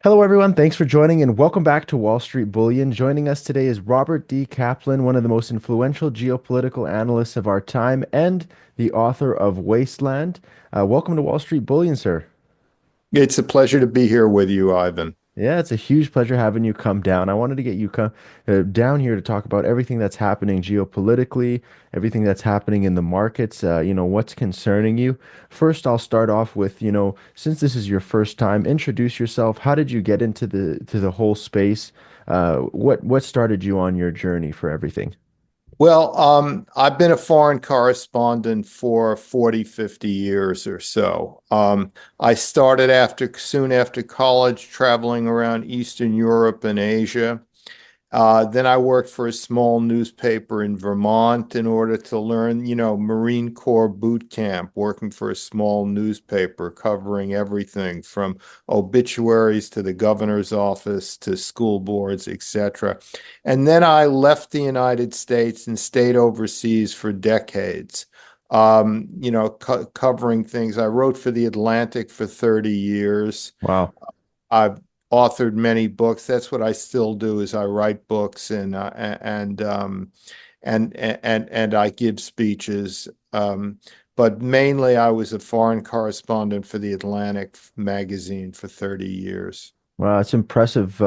Hello, everyone. Thanks for joining and welcome back to Wall Street Bullion. Joining us today is Robert D. Kaplan, one of the most influential geopolitical analysts of our time and the author of Wasteland. Welcome to Wall Street Bullion, sir. It's a pleasure to be here with you, Ivan. Yeah, it's a huge pleasure having you come down. I wanted to get you down here to talk about everything that's happening geopolitically, everything that's happening in the markets, what's concerning you. First, I'll start off with, since this is your first time, introduce yourself. How did you get into the whole space? What started you on your journey for everything? I've been a foreign correspondent for 40, 50 years or so. I started soon after college, traveling around Eastern Europe and Asia. Then I worked for a small newspaper in Vermont in order to learn, Marine Corps boot camp, working for a small newspaper covering everything from obituaries to the governor's office to school boards, etc. And then I left the United States and stayed overseas for decades. Covering things. I wrote for The Atlantic for 30 years. Wow. I've authored many books. That's what I still do is I write books and I give speeches. But mainly I was a foreign correspondent for The Atlantic magazine for 30 years. Wow, it's impressive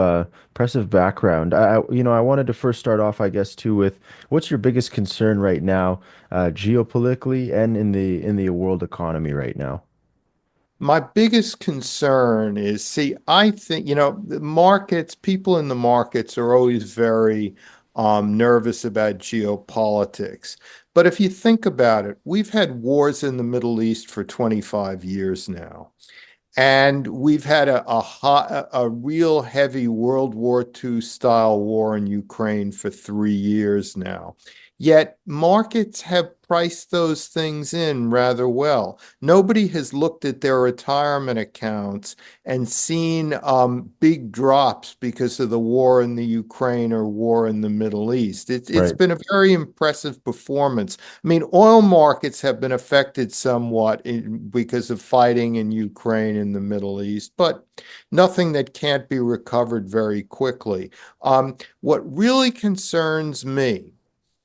background. I wanted to first start off, I guess, too, with what's your biggest concern right now, geopolitically and in the world economy right now? My biggest concern is, see, I think, the markets, people in the markets are always very nervous about geopolitics. But if you think about it, we've had wars in the Middle East for 25 years now. And we've had a real heavy World War II style war in Ukraine for 3 years now. Yet markets have priced those things in rather well. Nobody has looked at their retirement accounts and seen big drops because of the war in the Ukraine or war in the Middle East. It's Right. been a very impressive performance. I mean, oil markets have been affected somewhat because of fighting in Ukraine and the Middle East, but nothing that can't be recovered very quickly. What really concerns me,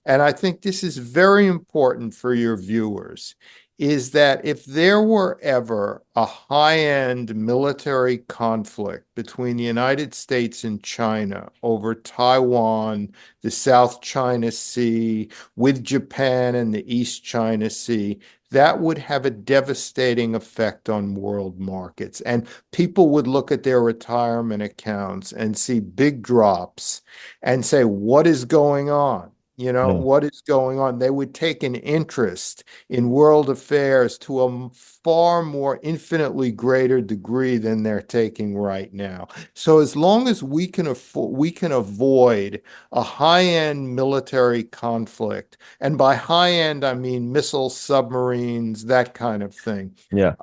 and I think this is very important for your viewers, is that if there were ever a high-end military conflict between the United States and China over Taiwan, the South China Sea, with Japan and the East China Sea, that would have a devastating effect on world markets. And people would look at their retirement accounts and see big drops and say, what is going on? Yeah. What is going on? They would take an interest in world affairs to a far more infinitely greater degree than they're taking right now. So as long as we can avoid a high-end military conflict, and by high-end I mean missiles, submarines, that kind of thing, Yeah.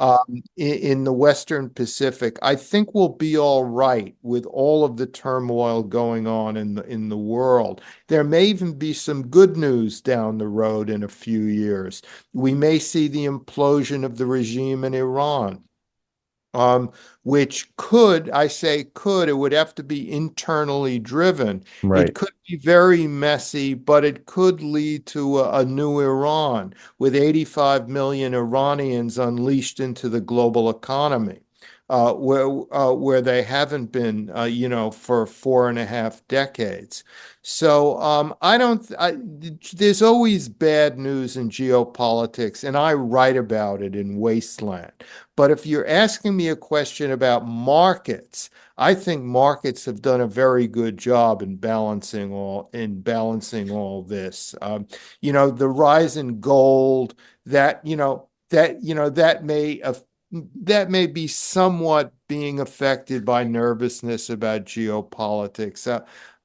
in the Western Pacific, I think we'll be all right with all of the turmoil going on in the world. There may even be some good news down the road in a few years. We may see the implosion of the regime in Iran, um, which could, I say could, it would have to be internally driven. It Right. could be very messy, but it could lead to a new Iran with 85 million Iranians unleashed into the global economy. Where they haven't been, for 4.5 decades. So I don't. There's always bad news in geopolitics, and I write about it in Wasteland. But if you're asking me a question about markets, I think markets have done a very good job in balancing all this. The rise in gold that that may be somewhat being affected by nervousness about geopolitics.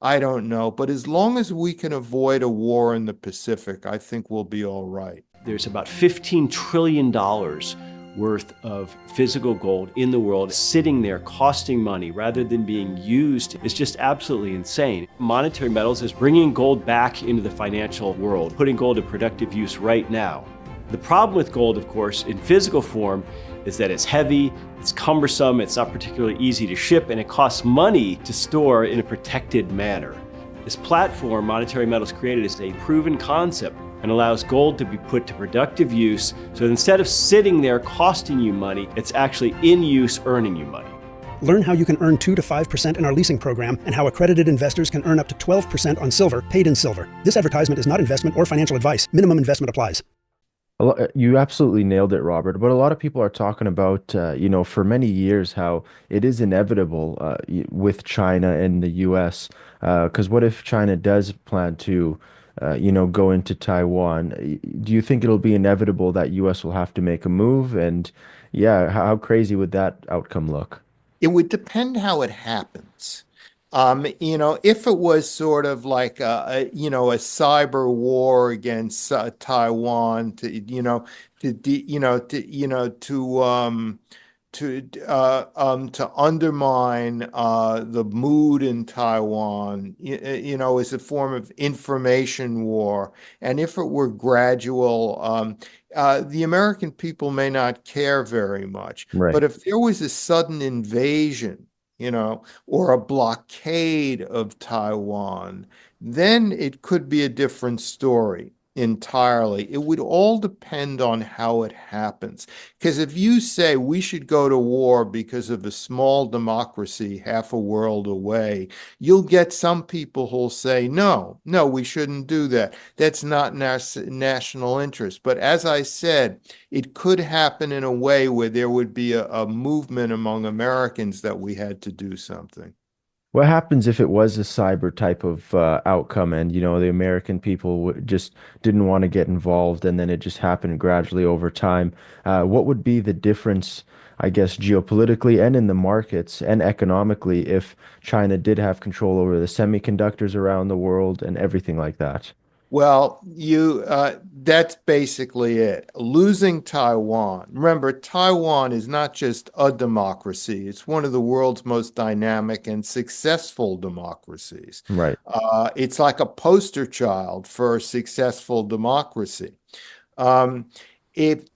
I don't know, but as long as we can avoid a war in the Pacific, I think we'll be all right. There's about $15 trillion worth of physical gold in the world sitting there costing money rather than being used. It's just absolutely insane. Monetary metals is bringing gold back into the financial world, putting gold to productive use right now. The problem with gold, of course, in physical form is that it's heavy, it's cumbersome, it's not particularly easy to ship, and it costs money to store in a protected manner. This platform Monetary Metals created is a proven concept and allows gold to be put to productive use. So instead of sitting there costing you money, it's actually in use earning you money. Learn how you can earn 2 to 5% in our leasing program and how accredited investors can earn up to 12% on silver paid in silver. This advertisement is not investment or financial advice. Minimum investment applies. You absolutely nailed it, Robert. But a lot of people are talking about, for many years how it is inevitable with China and the U.S. Because what if China does plan to, go into Taiwan? Do you think it'll be inevitable that U.S. will have to make a move? And yeah, how crazy would that outcome look? It would depend how it happens. If it was sort of like a cyber war against Taiwan to, to, de- to undermine the mood in Taiwan, as a form of information war. And if it were gradual, the American people may not care very much. Right. But if there was a sudden invasion, or a blockade of Taiwan, then it could be a different story entirely. It would all depend on how it happens. Because if you say we should go to war because of a small democracy half a world away, you'll get some people who'll say, no, no, we shouldn't do that. That's not national interest. But as I said, it could happen in a way where there would be a movement among Americans that we had to do something. What happens if it was a cyber type of outcome and, the American people just didn't want to get involved and then it just happened gradually over time? What would be the difference, I guess, geopolitically and in the markets and economically if China did have control over the semiconductors around the world and everything like that? Well, that's basically it. Losing Taiwan. Remember, Taiwan is not just a democracy. It's one of the world's most dynamic and successful democracies. Right. It's like a poster child for a successful democracy. Um, if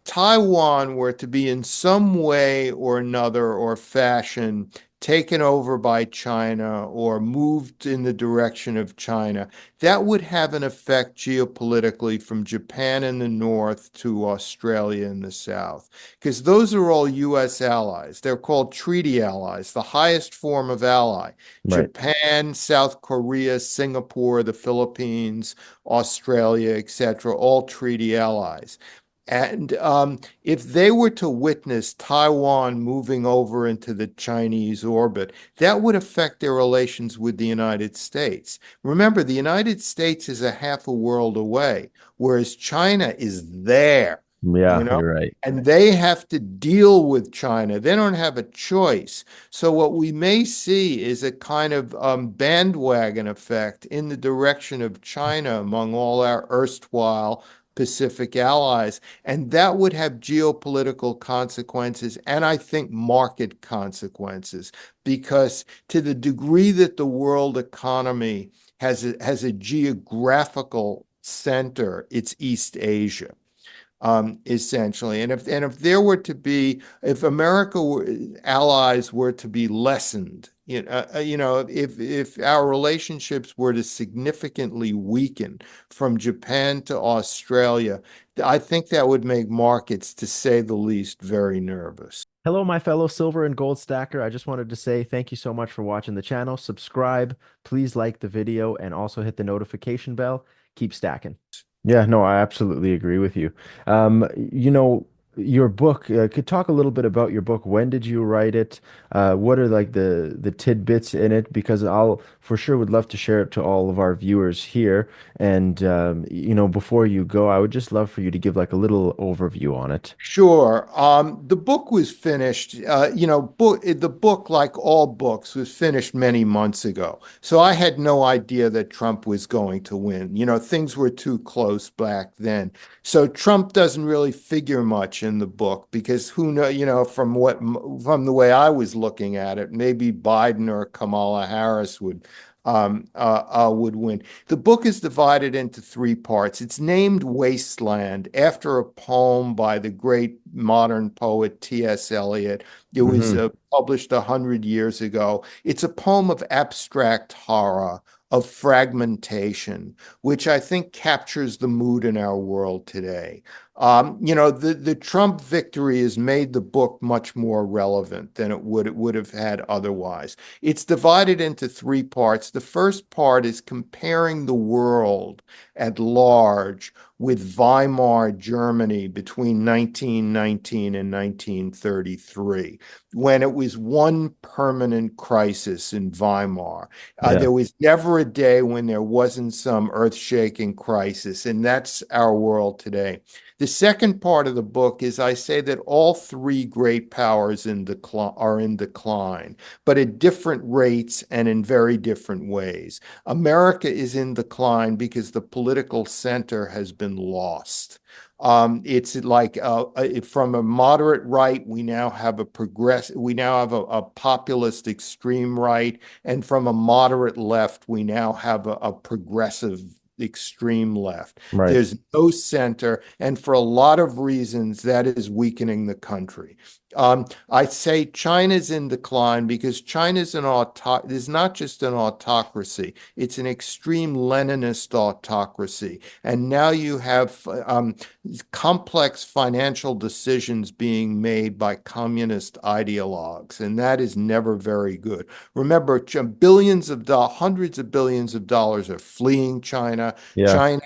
Taiwan were to be in some way or another or fashion taken over by China or moved in the direction of China, that would have an effect geopolitically from Japan in the north to Australia in the south, because those are all U.S. allies. They're called treaty allies, the highest form of ally. Right. Japan, South Korea, Singapore, the Philippines, Australia, etc., all treaty allies. And if they were to witness Taiwan moving over into the Chinese orbit, that would affect their relations with the United States. Remember, the United States is a half a world away, whereas China is there, you Yeah, know, you're right. and they have to deal with China. They don't have a choice. So what we may see is a kind of bandwagon effect in the direction of China among all our erstwhile Pacific allies. And that would have geopolitical consequences and I think market consequences, because to the degree that the world economy has a geographical center, it's East Asia. Essentially. And if there were to be, if allies were to be lessened, if our relationships were to significantly weaken from Japan to Australia, I think that would make markets, to say the least, very nervous. Hello, my fellow silver and gold stacker. I just wanted to say thank you so much for watching the channel. Subscribe, please like the video, and also hit the notification bell. Keep stacking. Yeah, no, I absolutely agree with you. Your book, could talk a little bit about your book. When did you write it? What are like the tidbits in it? Because I'll for sure would love to share it to all of our viewers here. And before you go, I would just love for you to give like a little overview on it. Sure. The book was finished, the book, like all books, was finished many months ago. So I had no idea that Trump was going to win. Things were too close back then. So Trump doesn't really figure much in the book because who know, from the way I was looking at it, maybe Biden or Kamala Harris would would win. The book is divided into three parts. It's named Wasteland after a poem by the great modern poet T.S. Eliot. It was Hmm. published 100 years ago. It's a poem of abstract horror, of fragmentation, which I think captures the mood in our world today. The Trump victory has made the book much more relevant than it would have had otherwise. It's divided into three parts. The first part is comparing the world at large with Weimar Germany between 1919 and 1933, when it was one permanent crisis in Weimar. Yeah. There was never a day when there wasn't some earth-shaking crisis, and that's our world today. The second part of the book is I say that all three great powers are in decline, but at different rates and in very different ways. America is in decline because the political center has been lost. It's like from a moderate right, we now have a populist extreme right, and from a moderate left, we now have a progressive extreme left. Right. There's no center, and for a lot of reasons, that is weakening the country. I say China's in decline because is not just an autocracy, it's an extreme Leninist autocracy. And now you have complex financial decisions being made by communist ideologues, and that is never very good. Remember, hundreds of billions of dollars are fleeing China. Yeah.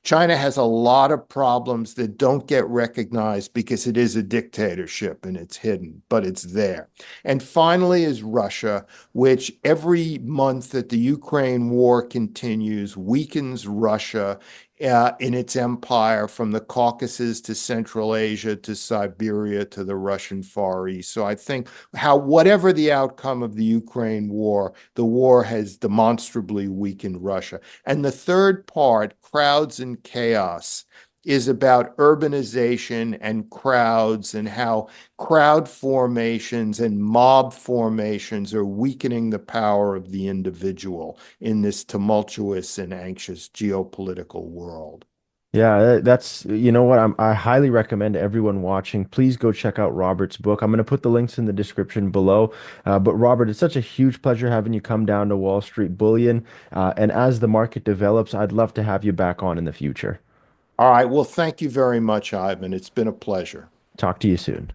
China has a lot of problems that don't get recognized because it is a dictatorship and it's hidden, but it's there. And finally is Russia, which every month that the Ukraine war continues weakens Russia in its empire from the Caucasus to Central Asia to Siberia to the Russian Far East. So I think whatever the outcome of the Ukraine war, the war has demonstrably weakened Russia. And the third part, crowds and chaos, is about urbanization and crowds and how crowd formations and mob formations are weakening the power of the individual in this tumultuous and anxious geopolitical world. Yeah, that's you know what I highly recommend everyone watching. Please go check out Robert's book. I'm going to put the links in the description below. But Robert, it's such a huge pleasure having you come down to Wall Street Bullion. And as the market develops, I'd love to have you back on in the future. All right. Well, thank you very much, Ivan. It's been a pleasure. Talk to you soon.